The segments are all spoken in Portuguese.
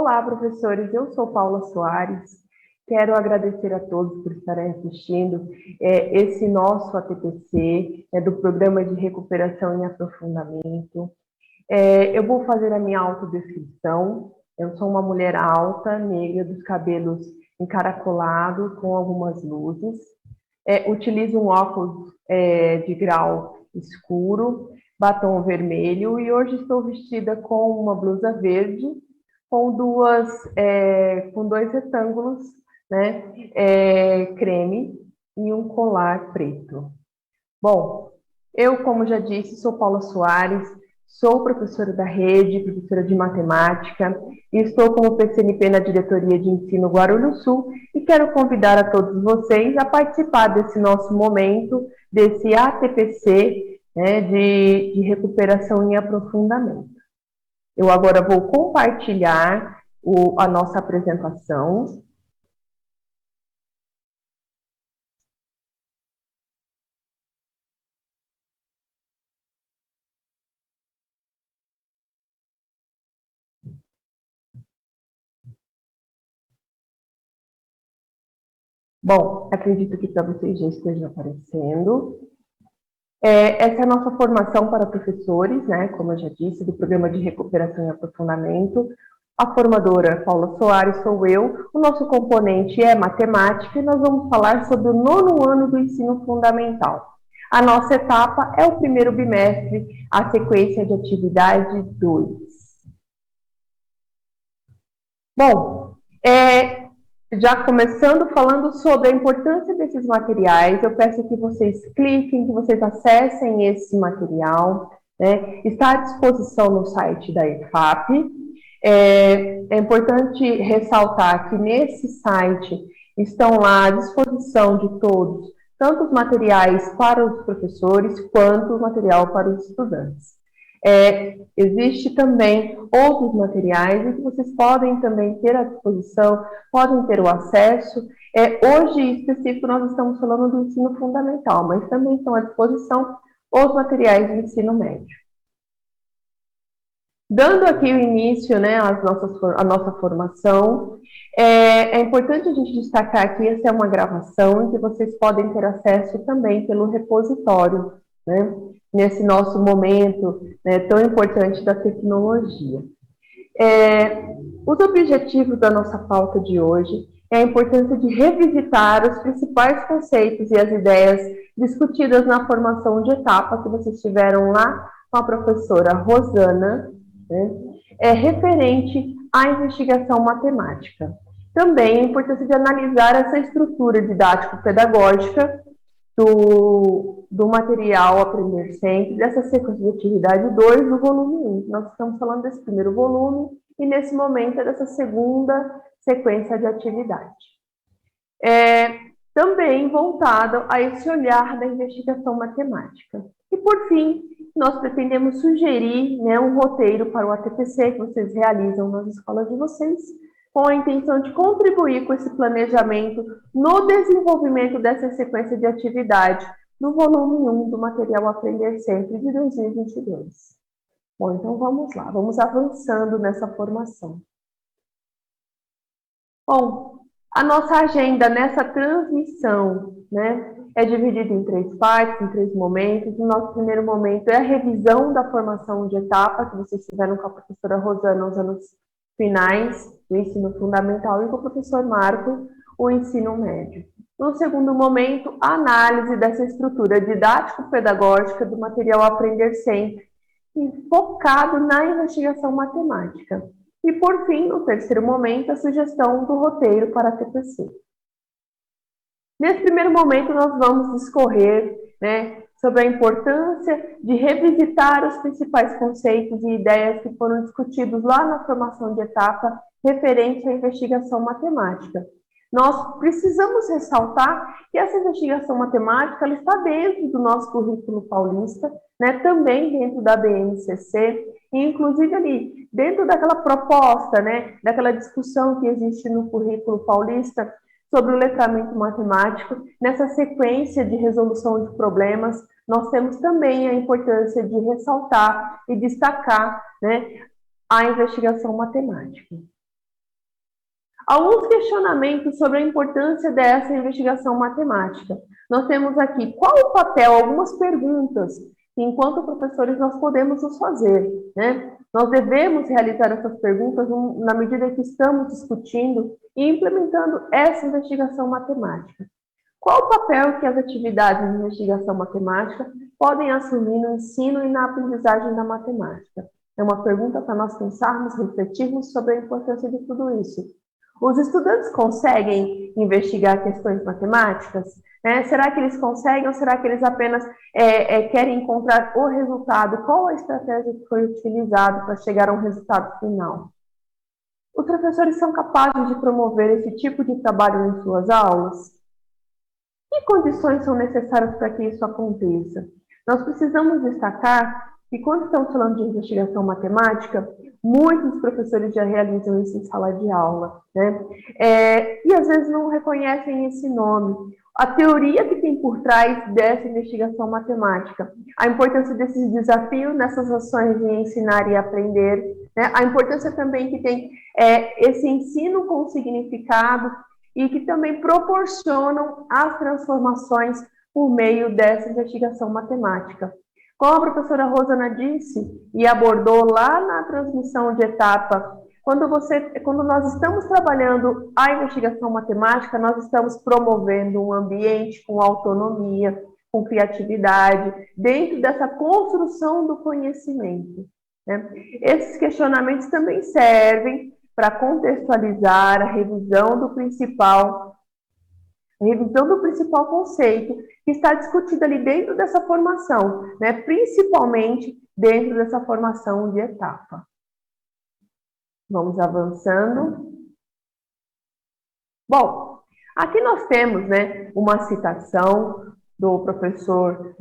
Olá, professores. Eu sou Paula Soares. Quero agradecer a todos por estarem assistindo esse nosso ATPC, do Programa de Recuperação em Aprofundamento. Eu vou fazer a minha autodescrição. Eu sou uma mulher alta, negra, dos cabelos encaracolados, com algumas luzes. Utilizo um óculos de grau escuro, batom vermelho, e hoje estou vestida com uma blusa verde, com dois retângulos, né, creme, e um colar preto. Bom, eu, como já disse, sou Paula Soares, sou professora da rede, professora de matemática, e estou como PCNP na Diretoria de Ensino Guarulhos Sul, e quero convidar a todos vocês a participar desse nosso momento, desse ATPC, né, de recuperação em aprofundamento. Eu agora vou compartilhar a nossa apresentação. Bom, acredito que para vocês já esteja aparecendo. Essa é a nossa formação para professores, né, como eu já disse, do Programa de Recuperação e Aprofundamento. A formadora Paula Soares sou eu, o nosso componente é matemática e nós vamos falar sobre o 9º ano do ensino fundamental. A nossa etapa é o primeiro bimestre, a sequência de atividade 2. Bom, já começando falando sobre a importância desses materiais, eu peço que vocês cliquem, que vocês acessem esse material, né? Está à disposição no site da EFAP. É importante ressaltar que nesse site estão lá à disposição de todos, tanto os materiais para os professores, quanto o material para os estudantes. Existe também outros materiais que vocês podem também ter à disposição, podem ter o acesso. Hoje, em específico, nós estamos falando do ensino fundamental, mas também estão à disposição os materiais do ensino médio. Dando aqui o início, né, à nossa formação, é importante a gente destacar que essa é uma gravação que vocês podem ter acesso também pelo repositório, né, nesse nosso momento, né, tão importante da tecnologia. Os objetivos da nossa pauta de hoje é a importância de revisitar os principais conceitos e as ideias discutidas na formação de etapa que vocês tiveram lá com a professora Rosana, né, referente à investigação matemática. Também a importância de analisar essa estrutura didático-pedagógica do material Aprender Sempre, dessa sequência de atividade 2 do volume 1. Nós estamos falando desse primeiro volume e, nesse momento, dessa segunda sequência de atividade. Também voltado a esse olhar da investigação matemática. E, por fim, nós pretendemos sugerir, né, um roteiro para o ATPC que vocês realizam nas escolas de vocês, com a intenção de contribuir com esse planejamento no desenvolvimento dessa sequência de atividade no volume 1 do material Aprender Sempre de 2022. Bom, então vamos lá, vamos avançando nessa formação. Bom, a nossa agenda nessa transmissão, né, é dividida em 3 partes, em 3 momentos. O nosso primeiro momento é a revisão da formação de etapa que vocês fizeram com a professora Rosana nos anos finais do ensino fundamental e com o professor Marco, o ensino médio. No segundo momento, a análise dessa estrutura didático-pedagógica do material Aprender Sempre, focado na investigação matemática. E, por fim, no terceiro momento, a sugestão do roteiro para a TPC. Nesse primeiro momento, nós vamos discorrer, né, sobre a importância de revisitar os principais conceitos e ideias que foram discutidos lá na formação de etapa referente à investigação matemática. Nós precisamos ressaltar que essa investigação matemática ela está dentro do nosso currículo paulista, né, também dentro da BNCC, e inclusive ali, dentro daquela proposta, né, daquela discussão que existe no currículo paulista sobre o letramento matemático, nessa sequência de resolução de problemas, nós temos também a importância de ressaltar e destacar, né, a investigação matemática. Alguns questionamentos sobre a importância dessa investigação matemática. Nós temos aqui qual o papel, algumas perguntas que, enquanto professores, nós podemos nos fazer, né? Nós devemos realizar essas perguntas na medida que estamos discutindo e implementando essa investigação matemática. Qual o papel que as atividades de investigação matemática podem assumir no ensino e na aprendizagem da matemática? É uma pergunta para nós pensarmos, refletirmos sobre a importância de tudo isso. Os estudantes conseguem investigar questões matemáticas? Será que eles conseguem ou será que eles apenas querem encontrar o resultado? Qual a estratégia que foi utilizada para chegar a um resultado final? Os professores são capazes de promover esse tipo de trabalho em suas aulas? Que condições são necessárias para que isso aconteça? Nós precisamos destacar que, quando estamos falando de investigação matemática, muitos professores já realizam isso em sala de aula, né? E às vezes não reconhecem esse nome. A teoria que tem por trás dessa investigação matemática, a importância desses desafios nessas ações de ensinar e aprender, né? A importância também que tem esse ensino com significado e que também proporcionam as transformações por meio dessa investigação matemática. Como a professora Rosana disse e abordou lá na transmissão de etapa, quando nós estamos trabalhando a investigação matemática, nós estamos promovendo um ambiente com autonomia, com criatividade, dentro dessa construção do conhecimento, né? Esses questionamentos também servem para contextualizar a revisão do principal conceito que está discutido ali dentro dessa formação, né? Principalmente dentro dessa formação de etapa. Vamos avançando. Bom, aqui nós temos, né, uma citação do professor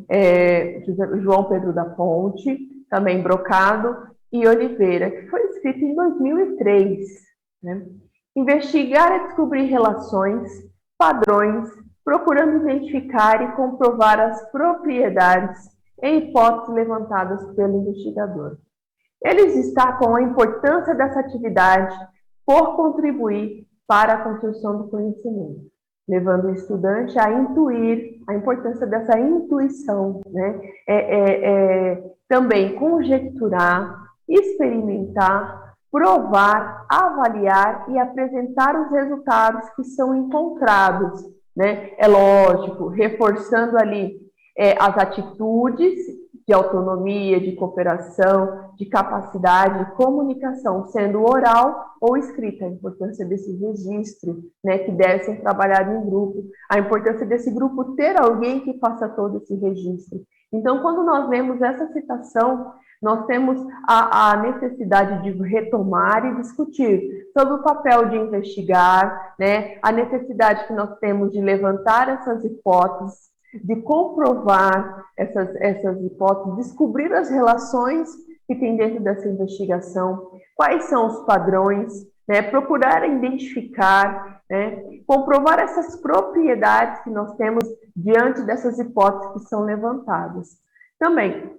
João Pedro da Ponte, também Brocado e Oliveira, que foi escrito em 2003. Né? Investigar é descobrir relações, padrões, procurando identificar e comprovar as propriedades e hipóteses levantadas pelo investigador. Eles destacam a importância dessa atividade por contribuir para a construção do conhecimento, levando o estudante a intuir, a importância dessa intuição, né? Também conjecturar, experimentar, provar, avaliar e apresentar os resultados que são encontrados, né? É lógico, reforçando ali as atitudes de autonomia, de cooperação, de capacidade, de comunicação, sendo oral ou escrita, a importância desse registro, né, que deve ser trabalhado em grupo, a importância desse grupo ter alguém que faça todo esse registro. Então, quando nós vemos essa citação, nós temos a necessidade de retomar e discutir sobre o papel de investigar, né, a necessidade que nós temos de levantar essas hipóteses, de comprovar essas hipóteses, descobrir as relações que tem dentro dessa investigação, quais são os padrões, né, procurar identificar, né, comprovar essas propriedades que nós temos diante dessas hipóteses que são levantadas. Também,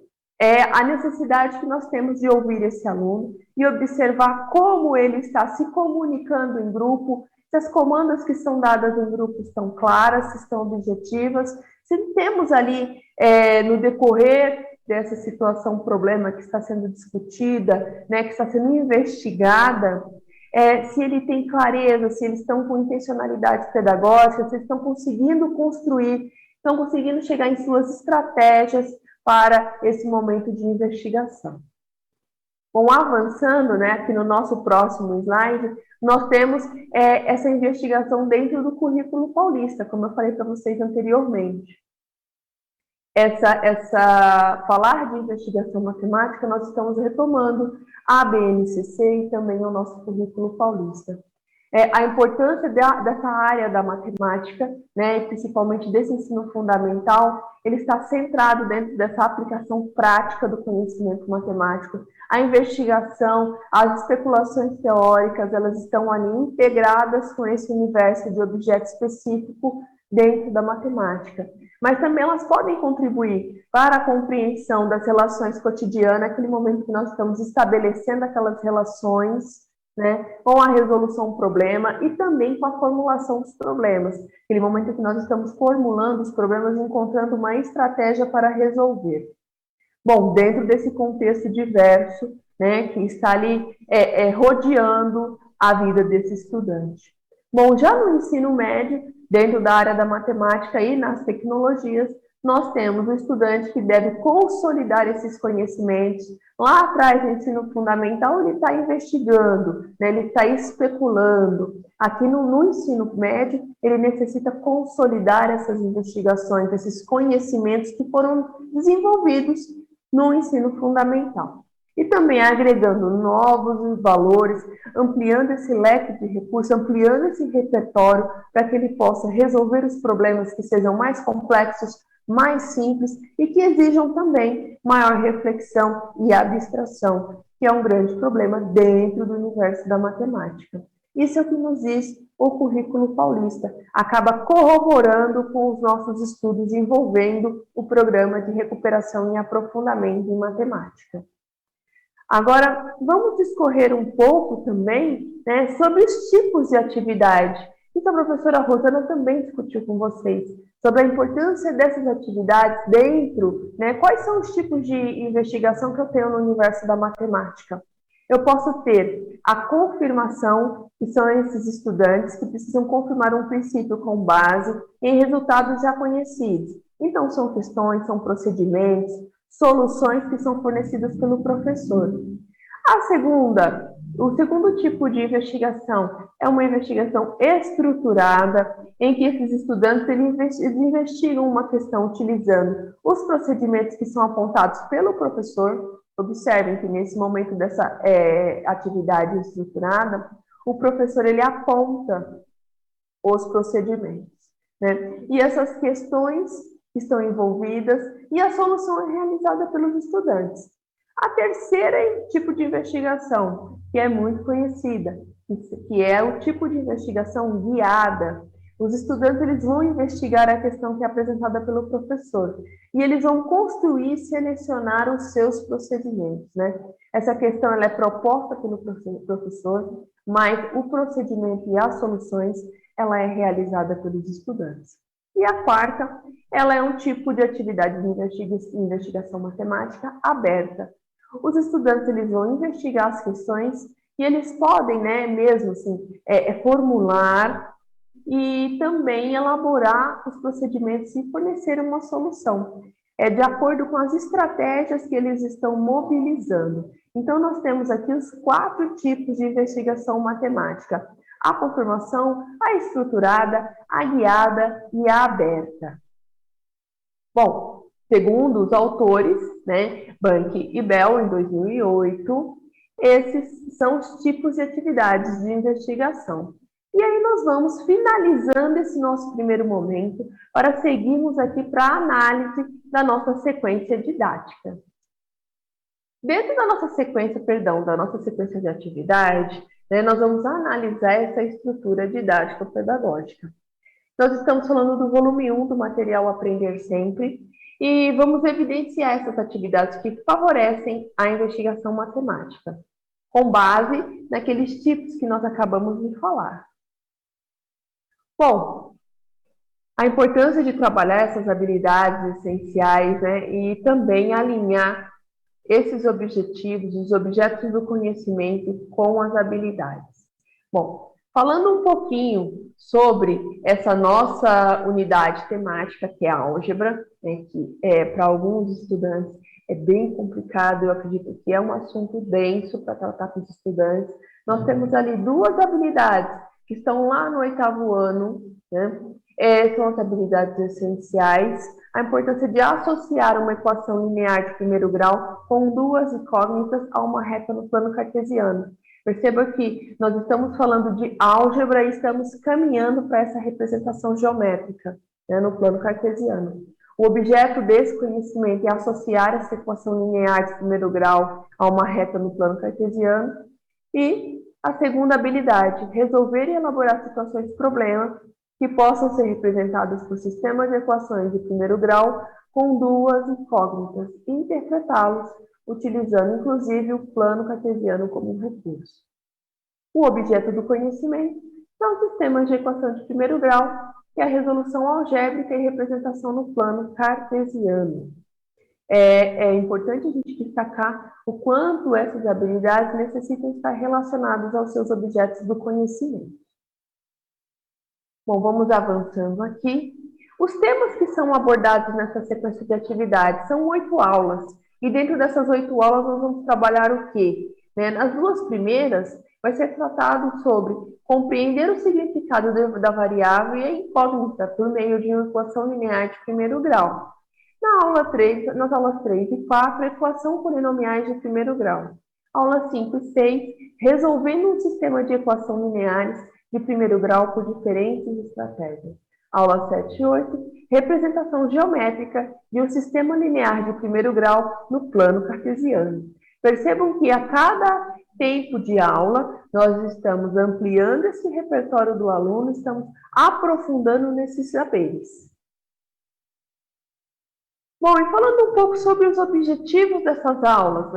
a necessidade que nós temos de ouvir esse aluno e observar como ele está se comunicando em grupo, se as comandas que são dadas em grupo estão claras, se estão objetivas, se temos ali, no decorrer dessa situação, problema que está sendo discutida, né, que está sendo investigada, se ele tem clareza, se eles estão com intencionalidade pedagógica, se eles estão conseguindo construir, estão conseguindo chegar em suas estratégias para esse momento de investigação. Bom, avançando, né, aqui no nosso próximo slide, nós temos essa investigação dentro do currículo paulista, como eu falei para vocês anteriormente. Falar de investigação matemática, nós estamos retomando a BNCC e também o nosso currículo paulista. A importância dessa área da matemática, né, principalmente desse ensino fundamental, ele está centrado dentro dessa aplicação prática do conhecimento matemático. A investigação, as especulações teóricas, elas estão ali integradas com esse universo de objeto específico dentro da matemática. Mas também elas podem contribuir para a compreensão das relações cotidianas, aquele momento que nós estamos estabelecendo aquelas relações, né, com a resolução do problema e também com a formulação dos problemas. Aquele momento em que nós estamos formulando os problemas e encontrando uma estratégia para resolver. Bom, dentro desse contexto diverso, né, que está ali rodeando a vida desse estudante. Bom, já no ensino médio, dentro da área da matemática e nas tecnologias, nós temos o estudante que deve consolidar esses conhecimentos. Lá atrás, no ensino fundamental, ele está investigando, né, ele está especulando. Aqui no ensino médio, ele necessita consolidar essas investigações, esses conhecimentos que foram desenvolvidos no ensino fundamental. E também agregando novos valores, ampliando esse leque de recursos, ampliando esse repertório para que ele possa resolver os problemas que sejam mais complexos, mais simples e que exijam também maior reflexão e abstração, que é um grande problema dentro do universo da matemática. Isso é o que nos diz o currículo paulista, acaba corroborando com os nossos estudos envolvendo o programa de recuperação e aprofundamento em matemática. Agora, vamos discorrer um pouco também, né, sobre os tipos de atividade. Então, a professora Rosana também discutiu com vocês sobre a importância dessas atividades dentro, né, quais são os tipos de investigação que eu tenho no universo da matemática. Eu posso ter a confirmação, que são esses estudantes que precisam confirmar um princípio com base em resultados já conhecidos. Então, são questões, são procedimentos, soluções que são fornecidas pelo professor. O segundo tipo de investigação é uma investigação estruturada, em que esses estudantes eles investigam uma questão utilizando os procedimentos que são apontados pelo professor. Observem que nesse momento dessa atividade estruturada, o professor ele aponta os procedimentos, né? E essas questões que estão envolvidas e a solução é realizada pelos estudantes. A terceira tipo de investigação, que é muito conhecida, que é o tipo de investigação guiada. Os estudantes eles vão investigar a questão que é apresentada pelo professor e eles vão construir e selecionar os seus procedimentos, né? Essa questão ela é proposta pelo professor, mas o procedimento e as soluções ela é realizada pelos estudantes. E a quarta, ela é um tipo de atividade de investigação matemática aberta. Os estudantes eles vão investigar as questões e eles podem, né, mesmo assim, formular e também elaborar os procedimentos e fornecer uma solução, de acordo com as estratégias que eles estão mobilizando. Então, nós temos aqui os 4 tipos de investigação matemática: a confirmação, a estruturada, a guiada e a aberta. Bom, segundo os autores, né, Bank e Bell, em 2008, esses são os tipos de atividades de investigação. E aí nós vamos finalizando esse nosso primeiro momento para seguirmos aqui para a análise da nossa sequência didática. Dentro da nossa sequência de atividade, né, nós vamos analisar essa estrutura didático-pedagógica. Nós estamos falando do volume 1 do material Aprender Sempre e vamos evidenciar essas atividades que favorecem a investigação matemática, com base naqueles tipos que nós acabamos de falar. Bom, a importância de trabalhar essas habilidades essenciais, né, e também alinhar esses objetivos, os objetos do conhecimento com as habilidades. Bom, falando um pouquinho sobre essa nossa unidade temática, que é a álgebra, né, que para alguns estudantes é bem complicado, eu acredito que é um assunto denso para tratar com os estudantes. Nós temos ali 2 habilidades que estão lá no 8º ano, né? São as habilidades essenciais, a importância de associar uma equação linear de primeiro grau com 2 incógnitas a uma reta no plano cartesiano. Perceba que nós estamos falando de álgebra e estamos caminhando para essa representação geométrica, né, no plano cartesiano. O objeto desse conhecimento é associar essa equação linear de primeiro grau a uma reta no plano cartesiano. E a segunda habilidade, resolver e elaborar situações de problema que possam ser representadas por sistemas de equações de primeiro grau com 2 incógnitas e interpretá-los utilizando inclusive o plano cartesiano como recurso. O objeto do conhecimento são sistemas de equação de primeiro grau e a resolução algébrica e representação no plano cartesiano. É importante a gente destacar o quanto essas habilidades necessitam estar relacionadas aos seus objetos do conhecimento. Bom, vamos avançando aqui. Os temas que são abordados nessa sequência de atividades são 8 aulas. E dentro dessas 8 aulas nós vamos trabalhar o quê? Nas 2 primeiras vai ser tratado sobre compreender o significado da variável e a incógnita por meio de uma equação linear de primeiro grau. Nas aulas 3 e 4, equação polinomiais de primeiro grau. Aula 5 e 6, resolvendo um sistema de equação lineares de primeiro grau por diferentes estratégias. Aula 7 e 8, representação geométrica de um sistema linear de primeiro grau no plano cartesiano. Percebam que a cada tempo de aula, nós estamos ampliando esse repertório do aluno, estamos aprofundando nesses saberes. Bom, e falando um pouco sobre os objetivos dessas aulas,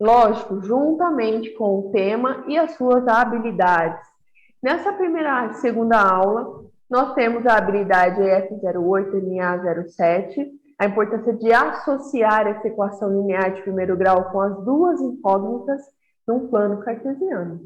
Lógico, juntamente com o tema e as suas habilidades. Nessa segunda aula, nós temos a habilidade EF08 e NA07, a importância de associar essa equação linear de primeiro grau com as 2 incógnitas num plano cartesiano.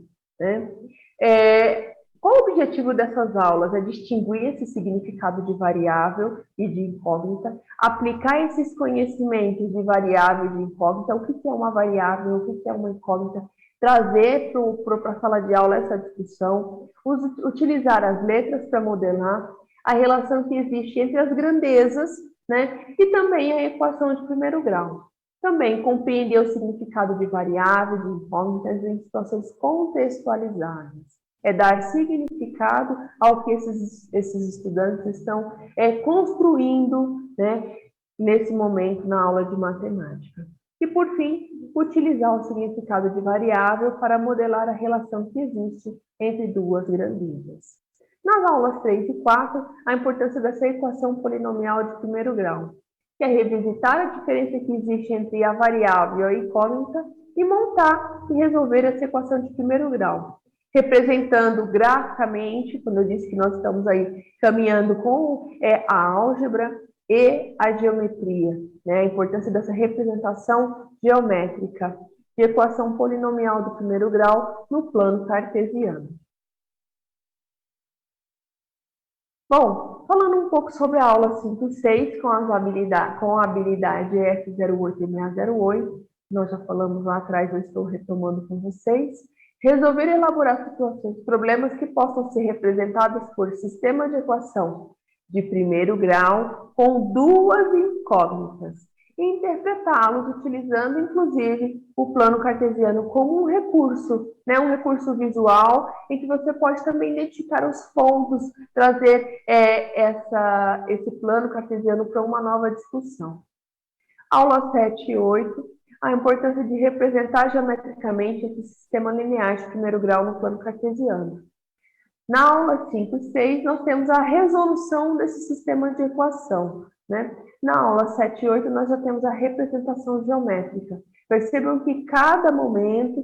Qual o objetivo dessas aulas? É distinguir esse significado de variável e de incógnita, aplicar esses conhecimentos de variável e de incógnita, o que é uma variável, o que é uma incógnita, trazer para a sala de aula essa discussão, utilizar as letras para modelar a relação que existe entre as grandezas, e também a equação de primeiro grau. Também compreender o significado de variável, de incógnitas em situações contextualizadas. É dar significado ao que esses estudantes estão construindo, nesse momento na aula de matemática. E, por fim, utilizar o significado de variável para modelar a relação que existe entre 2 grandezas. Nas aulas 3 e 4, a importância dessa equação polinomial de primeiro grau, que é revisitar a diferença que existe entre a variável e a incógnita e montar e resolver essa equação de primeiro grau, representando graficamente, quando eu disse que nós estamos aí caminhando com a álgebra e a geometria, a importância dessa representação geométrica de equação polinomial do primeiro grau no plano cartesiano. Bom, falando um pouco sobre a aula 5 e 6, com a habilidade F08 e MA08, nós já falamos lá atrás, eu estou retomando com vocês. Resolver e elaborar situações, problemas que possam ser representados por sistema de equação de primeiro grau com 2 incógnitas e interpretá-los utilizando, inclusive, o plano cartesiano como um recurso visual em que você pode também identificar os pontos, trazer esse plano cartesiano para uma nova discussão. Aula 7 e 8, a importância de representar geometricamente esse sistema linear de primeiro grau no plano cartesiano. Na aula 5 e 6, nós temos a resolução desse sistema de equação. Na aula 7 e 8, nós já temos a representação geométrica. Percebam que cada momento,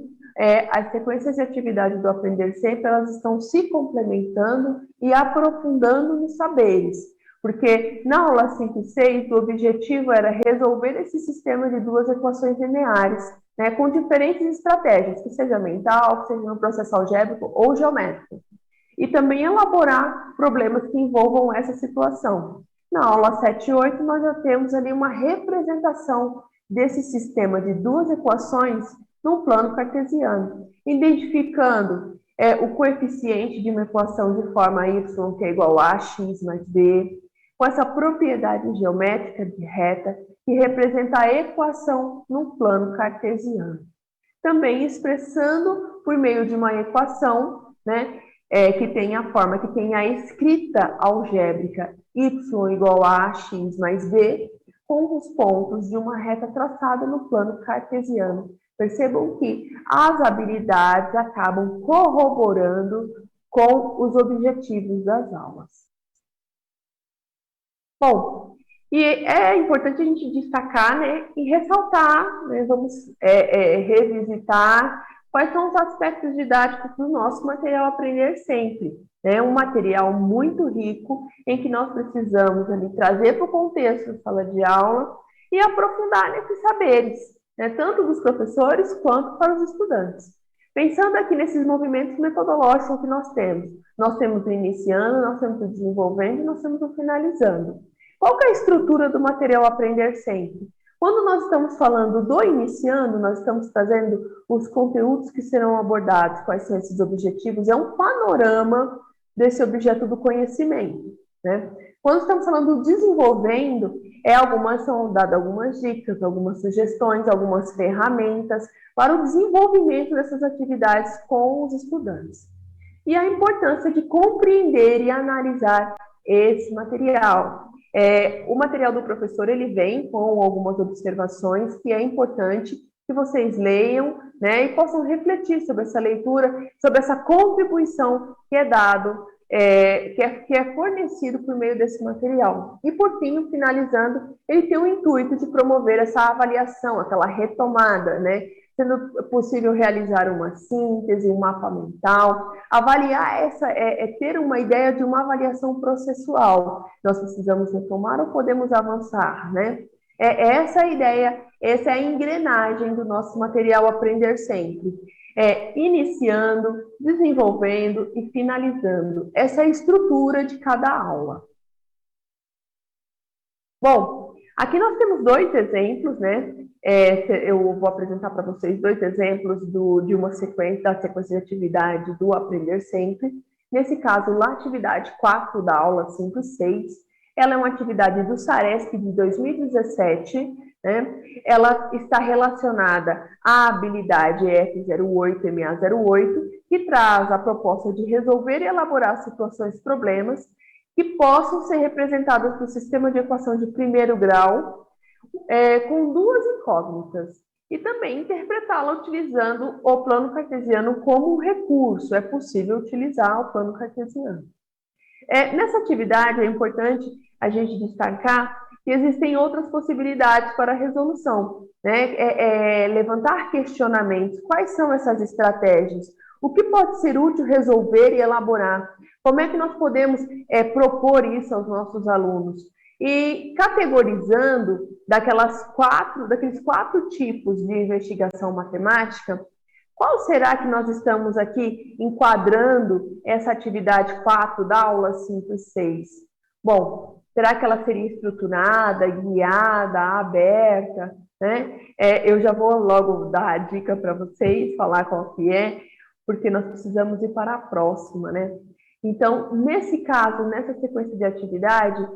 as sequências de atividade do Aprender Sempre, elas estão se complementando e aprofundando nos saberes. Porque na aula 5 e 6, o objetivo era resolver esse sistema de 2 equações lineares, com diferentes estratégias, que seja mental, que seja no processo algébrico ou geométrico. E também elaborar problemas que envolvam essa situação. Na aula 7 e 8, nós já temos ali uma representação desse sistema de 2 equações no plano cartesiano, identificando o coeficiente de uma equação de forma y que é igual a x mais b, com essa propriedade geométrica de reta que representa a equação no plano cartesiano. Também expressando por meio de uma equação, que tem a forma, que tem a escrita algébrica y igual a x mais b, com os pontos de uma reta traçada no plano cartesiano. Percebam que as habilidades acabam corroborando com os objetivos das aulas. Bom, e é importante a gente destacar, e ressaltar, vamos revisitar Quais são os aspectos didáticos do nosso material Aprender Sempre? É um material muito rico em que nós precisamos ali, trazer para o contexto da sala de aula e aprofundar nesses saberes, né, tanto dos professores quanto para os estudantes. Pensando aqui nesses movimentos metodológicos que nós temos o iniciando, nós temos o desenvolvendo e nós temos o finalizando. Qual que é a estrutura do material Aprender Sempre? Quando nós estamos falando do iniciando, nós estamos trazendo os conteúdos que serão abordados, quais são esses objetivos, é um panorama desse objeto do conhecimento, né? Quando estamos falando do desenvolvendo, são dadas algumas dicas, algumas sugestões, algumas ferramentas para o desenvolvimento dessas atividades com os estudantes. E a importância de compreender e analisar esse material. O material do professor, ele vem com algumas observações que é importante que vocês leiam, né, e possam refletir sobre essa leitura, sobre essa contribuição que é dado, que é fornecido por meio desse material. E, por fim, finalizando, ele tem o intuito de promover essa avaliação, aquela retomada, né, sendo possível realizar uma síntese, um mapa mental, avaliar ter uma ideia de uma avaliação processual. Nós precisamos retomar ou podemos avançar, né? Essa a ideia, essa é a engrenagem do nosso material Aprender Sempre. Iniciando, desenvolvendo e finalizando. Essa é a estrutura de cada aula. Bom, aqui nós temos dois exemplos, né? Eu vou apresentar para vocês dois exemplos da sequência de atividade do Aprender Sempre. Nesse caso, a atividade 4 da aula 5 e 6, ela é uma atividade do SARESP de 2017, né? Ela está relacionada à habilidade EF08 e MA08, que traz a proposta de resolver e elaborar situações e problemas que possam ser representadas no sistema de equação de primeiro grau, com duas incógnitas, e também interpretá-la utilizando o plano cartesiano como um recurso. É possível utilizar o plano cartesiano. Nessa atividade é importante a gente destacar que existem outras possibilidades para a resolução, né? Levantar questionamentos. Quais são essas estratégias? O que pode ser útil resolver e elaborar? Como é que nós podemos propor isso aos nossos alunos? E categorizando daqueles quatro tipos de investigação matemática, qual será que nós estamos aqui enquadrando essa atividade 4 da aula 5 e 6? Bom, será que ela seria estruturada, guiada, aberta, né? Eu já vou logo dar a dica para vocês, falar qual que é, porque nós precisamos ir para a próxima, né? Então, nesse caso, nessa sequência de atividade,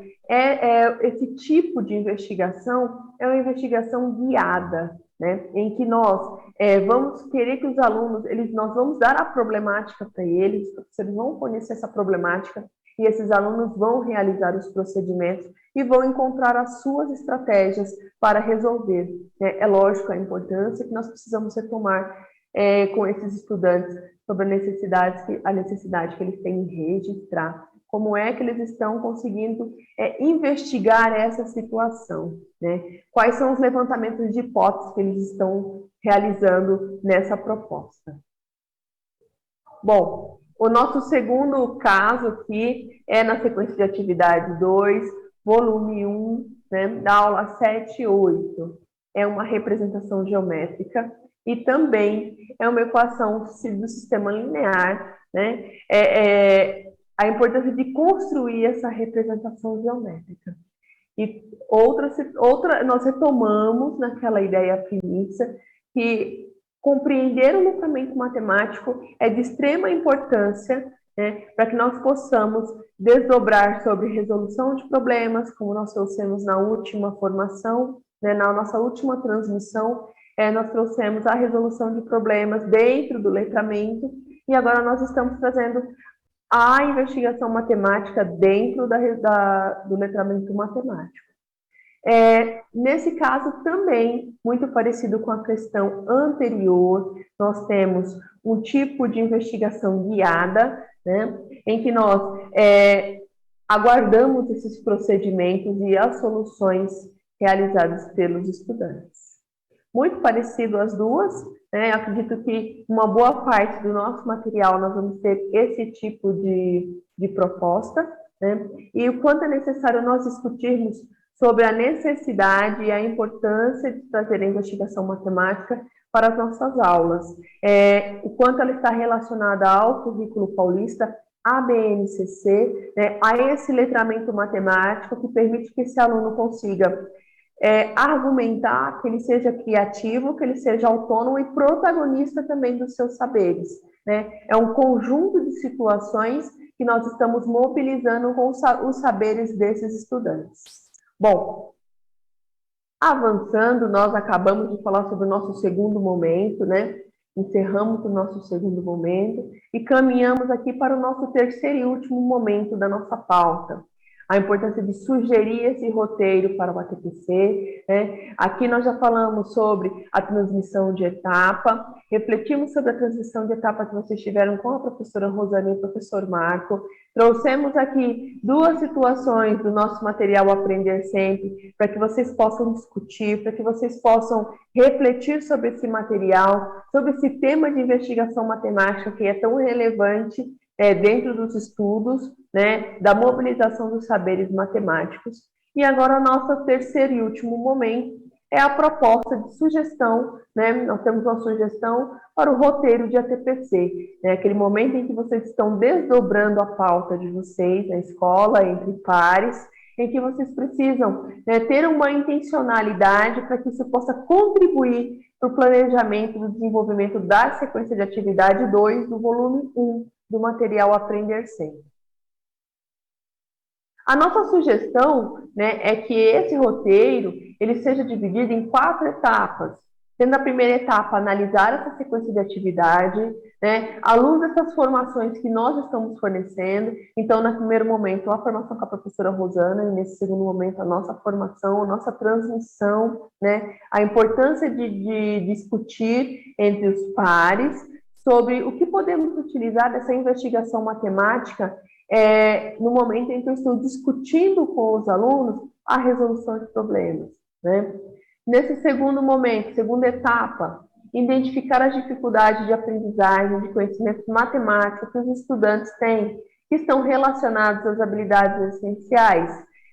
esse tipo de investigação é uma investigação guiada, né? Em que nós vamos querer que os alunos, nós vamos dar a problemática para eles, os professores vão conhecer essa problemática e esses alunos vão realizar os procedimentos e vão encontrar as suas estratégias para resolver, né? É lógico a importância que nós precisamos retomar com esses estudantes sobre a necessidade que eles têm em registrar como é que eles estão conseguindo investigar essa situação, né? Quais são os levantamentos de hipóteses que eles estão realizando nessa proposta. Bom, o nosso segundo caso aqui é na sequência de atividade 2, volume 1, né, da aula 7 e 8. É uma representação geométrica e também é uma equação do sistema linear, né? A importância de construir essa representação geométrica. E nós retomamos naquela ideia primícia que compreender o letramento matemático é de extrema importância, né, para que nós possamos desdobrar sobre resolução de problemas, como nós trouxemos na última formação, né, na nossa última transmissão, nós trouxemos a resolução de problemas dentro do letramento, e agora nós estamos trazendo a investigação matemática dentro do letramento matemático. Nesse caso também, muito parecido com a questão anterior, nós temos um tipo de investigação guiada, né, em que nós aguardamos esses procedimentos e as soluções realizadas pelos estudantes. muito parecido as duas, né? Acredito que uma boa parte do nosso material nós vamos ter esse tipo de proposta, né? E o quanto é necessário nós discutirmos sobre a necessidade e a importância de trazer a investigação matemática para as nossas aulas. O quanto ela está relacionada ao currículo paulista, à BNCC, né, a esse letramento matemático que permite que esse aluno consiga argumentar, que ele seja criativo, que ele seja autônomo e protagonista também dos seus saberes, né? É um conjunto de situações que nós estamos mobilizando com os saberes desses estudantes. Bom, avançando, nós acabamos de falar sobre o nosso segundo momento, né? Encerramos o nosso segundo momento e caminhamos aqui para o nosso terceiro e último momento da nossa pauta. A importância de sugerir esse roteiro para o ATPC, né? Aqui nós já falamos sobre a transmissão de etapa, refletimos sobre a transmissão de etapa que vocês tiveram com a professora Rosane e o professor Marco, trouxemos aqui duas situações do nosso material Aprender Sempre, para que vocês possam discutir, para que vocês possam refletir sobre esse material, sobre esse tema de investigação matemática que é tão relevante dentro dos estudos, né, da mobilização dos saberes matemáticos. E agora, o nosso terceiro e último momento é a proposta de sugestão, né? Nós temos uma sugestão para o roteiro de ATPC, né? Aquele momento em que vocês estão desdobrando a pauta de vocês na escola, entre pares, em que vocês precisam, né, ter uma intencionalidade para que isso possa contribuir para o planejamento do desenvolvimento da sequência de atividade 2 do volume 1 do material Aprender Sempre. A nossa sugestão, né, é que esse roteiro ele seja dividido em 4 etapas. Sendo a primeira etapa analisar essa sequência de atividade, né, à luz dessas formações que nós estamos fornecendo. Então, no primeiro momento, a formação com a professora Rosana, e nesse segundo momento, a nossa formação, a nossa transmissão, né, a importância de discutir entre os pares sobre o que podemos utilizar dessa investigação matemática no momento em que eu estou discutindo com os alunos a resolução de problemas, né? Nesse segundo momento, segunda etapa, identificar as dificuldades de aprendizagem, de conhecimentos matemáticos que os estudantes têm, que estão relacionados às habilidades essenciais,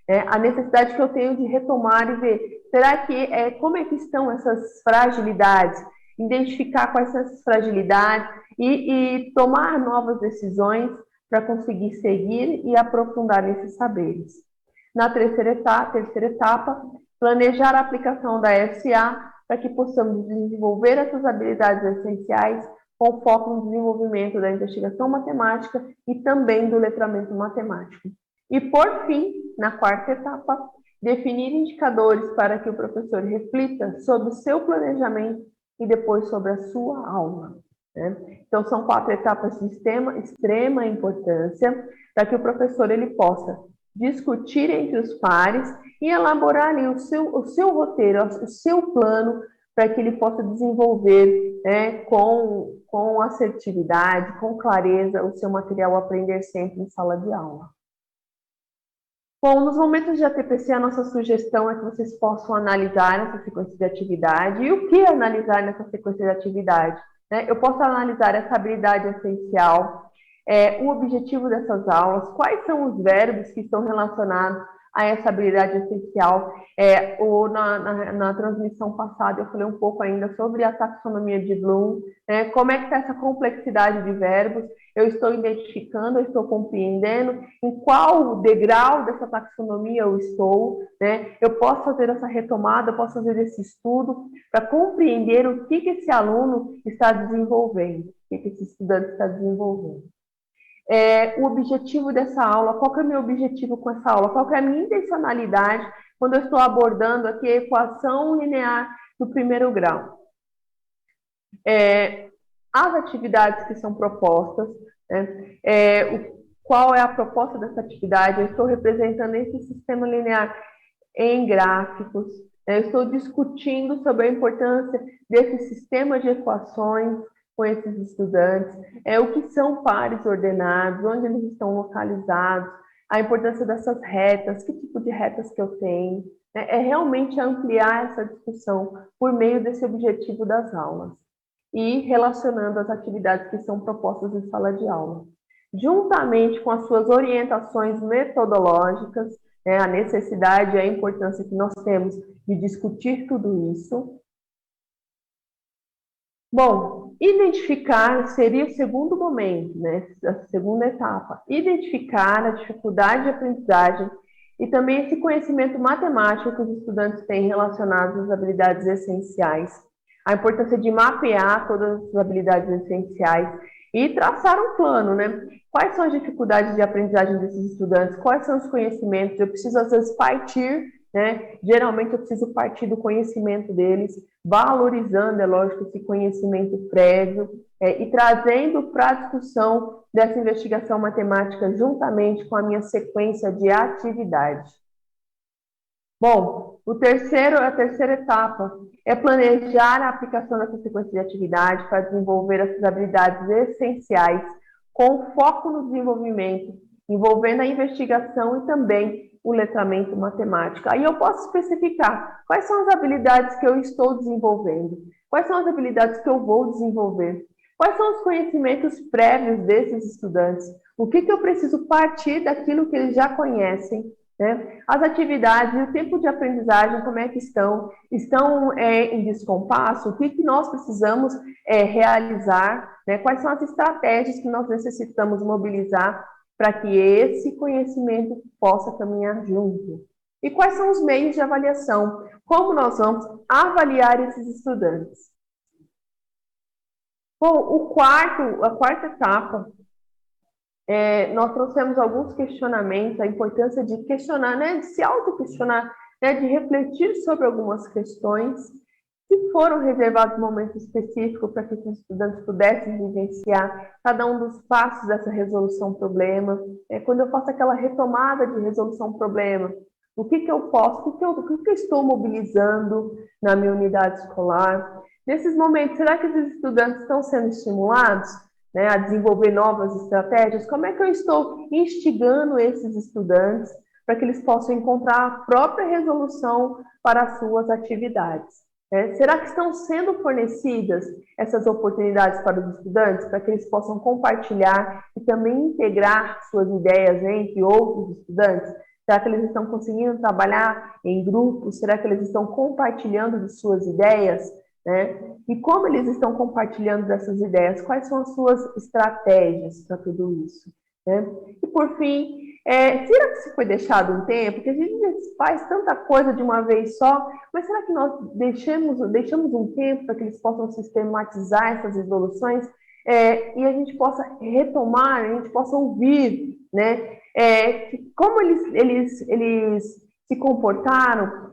né? A necessidade que eu tenho de retomar e ver, será que, como é que estão essas fragilidades? Identificar quais são essas fragilidades e tomar novas decisões para conseguir seguir e aprofundar esses saberes. Na terceira etapa, planejar a aplicação da FCA para que possamos desenvolver essas habilidades essenciais com foco no desenvolvimento da investigação matemática e também do letramento matemático. E, por fim, na quarta etapa, definir indicadores para que o professor reflita sobre o seu planejamento e depois sobre a sua aula. Né? Então, são 4 etapas de extrema importância para que o professor ele possa discutir entre os pares e elaborar ali o seu roteiro, o seu plano para que ele possa desenvolver, né, com assertividade, com clareza, o seu material Aprender Sempre em sala de aula. Bom, nos momentos de ATPC, a nossa sugestão é que vocês possam analisar essa sequência de atividade. E o que analisar nessa sequência de atividade? Eu posso analisar essa habilidade essencial, o objetivo dessas aulas, quais são os verbos que estão relacionados a essa habilidade essencial. Na transmissão passada eu falei um pouco ainda sobre a taxonomia de Bloom, como é que está essa complexidade de verbos, eu estou identificando, eu estou compreendendo em qual degrau dessa taxonomia eu estou, eu posso fazer essa retomada, eu posso fazer esse estudo para compreender o que esse aluno está desenvolvendo, o que esse estudante está desenvolvendo. O objetivo dessa aula, qual que é o meu objetivo com essa aula, qual que é a minha intencionalidade quando eu estou abordando aqui a equação linear do primeiro grau. As atividades que são propostas, qual é a proposta dessa atividade, eu estou representando esse sistema linear em gráficos, eu estou discutindo sobre a importância desse sistema de equações com esses estudantes, o que são pares ordenados, onde eles estão localizados, a importância dessas retas, que tipo de retas que eu tenho, né, é realmente ampliar essa discussão por meio desse objetivo das aulas e relacionando as atividades que são propostas em sala de aula, juntamente com as suas orientações metodológicas, né, a necessidade e a importância que nós temos de discutir tudo isso. Bom, identificar seria o segundo momento, né, a segunda etapa. Identificar a dificuldade de aprendizagem e também esse conhecimento matemático que os estudantes têm relacionado às habilidades essenciais. A importância de mapear todas as habilidades essenciais e traçar um plano, né? Quais são as dificuldades de aprendizagem desses estudantes? Quais são os conhecimentos? Eu preciso, às vezes, partir, né? Geralmente, eu preciso partir do conhecimento deles, valorizando, é lógico, esse conhecimento prévio e trazendo para a discussão dessa investigação matemática juntamente com a minha sequência de atividade. Bom, a terceira etapa é planejar a aplicação dessa sequência de atividade para desenvolver essas habilidades essenciais com foco no desenvolvimento, envolvendo a investigação e também o letramento matemático. Aí eu posso especificar quais são as habilidades que eu estou desenvolvendo, quais são as habilidades que eu vou desenvolver, quais são os conhecimentos prévios desses estudantes, o que eu preciso partir daquilo que eles já conhecem, né? As atividades e o tempo de aprendizagem, como é que estão? Estão em descompasso? O que nós precisamos realizar? Né? Quais são as estratégias que nós necessitamos mobilizar para que esse conhecimento possa caminhar junto? E quais são os meios de avaliação? Como nós vamos avaliar esses estudantes? Bom, a quarta etapa, nós trouxemos alguns questionamentos, a importância de questionar, né, de se auto-questionar, né, de refletir sobre algumas questões que foram reservados um momento específico para que os estudantes pudessem vivenciar cada um dos passos dessa resolução problema. Quando eu faço aquela retomada de resolução problema, o que eu posso, o que eu estou mobilizando na minha unidade escolar? Nesses momentos, será que esses estudantes estão sendo estimulados, né, a desenvolver novas estratégias? Como é que eu estou instigando esses estudantes para que eles possam encontrar a própria resolução para as suas atividades? Será que estão sendo fornecidas essas oportunidades para os estudantes, para que eles possam compartilhar e também integrar suas ideias entre outros estudantes? Será que eles estão conseguindo trabalhar em grupos? Será que eles estão compartilhando de suas ideias? Né? E como eles estão compartilhando dessas ideias? Quais são as suas estratégias para tudo isso? Né? E por fim, será que se foi deixado um tempo? Porque a gente faz tanta coisa de uma vez só, mas será que nós deixamos um tempo para que eles possam sistematizar essas resoluções e a gente possa retomar, a gente possa ouvir, né? Como eles se comportaram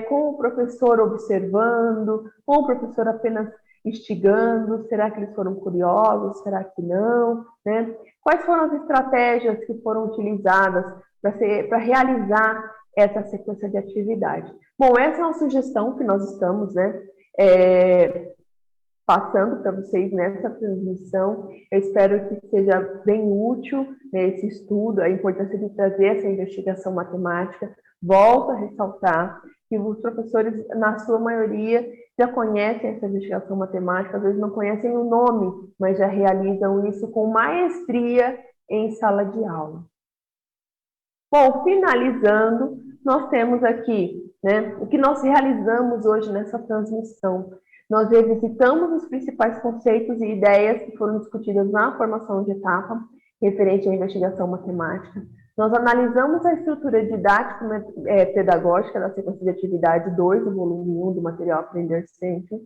com o professor observando, com o professor apenas instigando, será que eles foram curiosos, será que não, né? Quais foram as estratégias que foram utilizadas para realizar essa sequência de atividade? Bom, essa é uma sugestão que nós estamos, né, passando para vocês nessa transmissão. Eu espero que seja bem útil, né, esse estudo, a importância de trazer essa investigação matemática. Volto a ressaltar que os professores, na sua maioria, já conhecem essa investigação matemática, às vezes não conhecem o nome, mas já realizam isso com maestria em sala de aula. Bom, finalizando, nós temos aqui, né, o que nós realizamos hoje nessa transmissão. Nós revisitamos os principais conceitos e ideias que foram discutidas na formação de etapa, referente à investigação matemática. Nós analisamos a estrutura didático-pedagógica da sequência de atividade 2 do volume 1 do material Aprender Sempre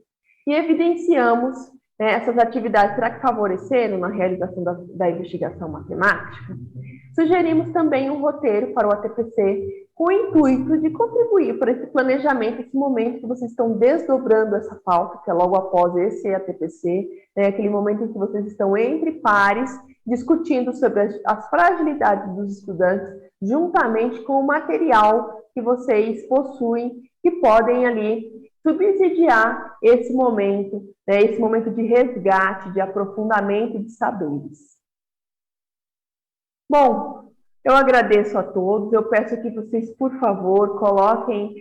e evidenciamos essas atividades, será que favoreceram na realização da investigação matemática? Sugerimos também um roteiro para o ATPC com o intuito de contribuir para esse planejamento, esse momento que vocês estão desdobrando essa pauta, que é logo após esse ATPC, aquele momento em que vocês estão entre pares, discutindo sobre as fragilidades dos estudantes, juntamente com o material que vocês possuem, que podem ali subsidiar esse momento de resgate, de aprofundamento de saberes. Bom, Eu agradeço a todos. Eu peço que vocês, por favor, coloquem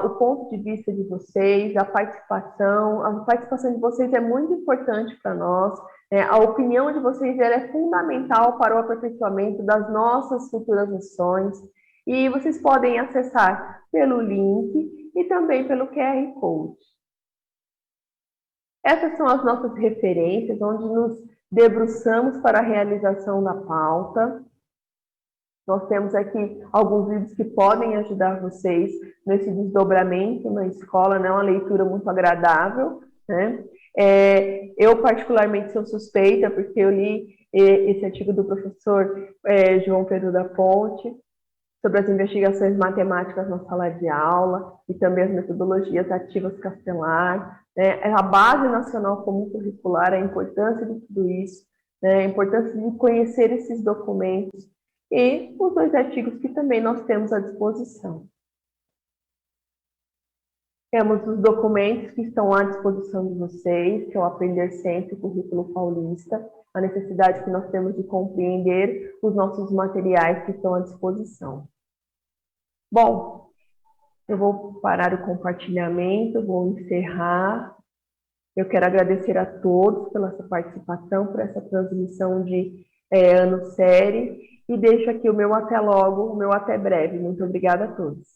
o ponto de vista de vocês, a participação. A participação de vocês é muito importante para nós. A opinião de vocês ela é fundamental para o aperfeiçoamento das nossas futuras ações. E vocês podem acessar pelo link e também pelo QR Code. Essas são as nossas referências, onde nos debruçamos para a realização da pauta. Nós temos aqui alguns vídeos que podem ajudar vocês nesse desdobramento na escola, né? Uma leitura muito agradável, né? Eu, particularmente, sou suspeita, porque eu li esse artigo do professor João Pedro da Ponte, sobre as investigações matemáticas na sala de aula e também as metodologias ativas castelar, né? A Base Nacional Comum Curricular, a importância de tudo isso, né? A importância de conhecer esses documentos e os 2 artigos que também nós temos à disposição. Temos os documentos que estão à disposição de vocês, que é o Aprender Sempre, o Currículo Paulista, a necessidade que nós temos de compreender os nossos materiais que estão à disposição. Bom, eu vou parar o compartilhamento, vou encerrar. Eu quero agradecer a todos pela sua participação, por essa transmissão de ano série, e deixo aqui o meu até logo, o meu até breve. Muito obrigada a todos.